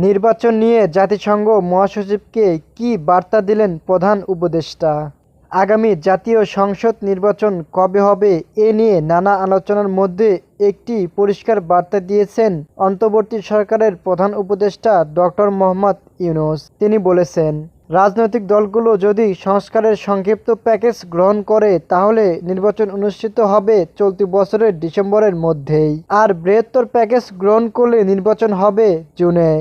নির্বাচন নিয়ে জাতিসংঘ মহাসচিবকে কী বার্তা দিলেন প্রধান উপদেষ্টা? আগামী জাতীয় সংসদ নির্বাচন কবে হবে এ নিয়ে নানা আলোচনার মধ্যে একটি পরিষ্কার বার্তা দিয়েছেন অন্তর্বর্তী সরকারের প্রধান উপদেষ্টা ডক্টর মোহাম্মদ ইউনূস। তিনি বলেছেন, রাজনৈতিক দলগুলো যদি সংস্কারের সংক্ষিপ্ত প্যাকেজ গ্রহণ করে তাহলে নির্বাচন অনুষ্ঠিত হবে চলতি বছরের ডিসেম্বরের মধ্যেই, আর বৃহত্তর প্যাকেজ গ্রহণ করলে নির্বাচন হবে জুনে।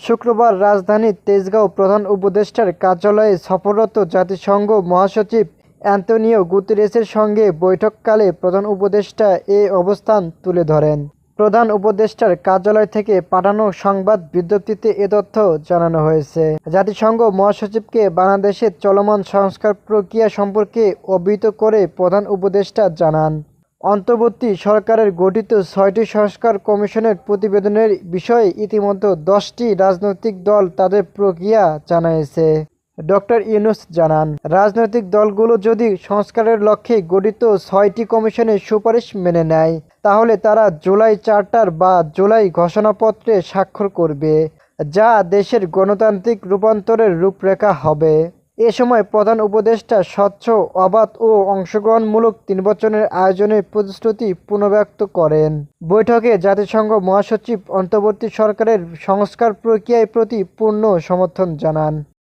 শুক্রবার রাজধানীর তেজগাঁও প্রধান উপদেষ্টার কার্যালয়ে সফররত জাতিসংঘ মহাসচিব অ্যান্তোনিও গুতেরেসের সঙ্গে বৈঠককালে প্রধান উপদেষ্টা এ অবস্থান তুলে ধরেন। প্রধান উপদেষ্টার কার্যালয় থেকে পাঠানো সংবাদ বিজ্ঞপ্তিতে এ তথ্য জানানো হয়েছে। জাতিসংঘ মহাসচিবকে বাংলাদেশের চলমান সংস্কার প্রক্রিয়া সম্পর্কে অবহিত করে প্রধান উপদেষ্টা জানান, অন্তর্বর্তী সরকারের গঠিত ৬টি সংস্কার কমিশনের প্রতিবেদনের বিষয়ে ইতিমধ্যে ১০টি রাজনৈতিক দল তাদের প্রক্রিয়া জানিয়েছে। ডক্টর ইউনূস জানান, রাজনৈতিক দলগুলো যদি সংস্কারের লক্ষ্যে গঠিত ৬টি কমিশনের সুপারিশ মেনে নেয় তাহলে তারা জুলাই চার্টার বা জুলাই ঘোষণাপত্রে স্বাক্ষর করবে, যা দেশের গণতান্ত্রিক রূপান্তরের রূপরেখা হবে। এ সময় প্রধান উপদেষ্টা স্বচ্ছ, অবাধ ও অংশগ্রহণমূলক নির্বাচনের আয়োজনের প্রতিশ্রুতি পুনর্ব্যক্ত করেন। বৈঠকে জাতিসংঘ মহাসচিব অন্তর্বর্তী সরকারের সংস্কার প্রক্রিয়ার প্রতি পূর্ণ সমর্থন জানান।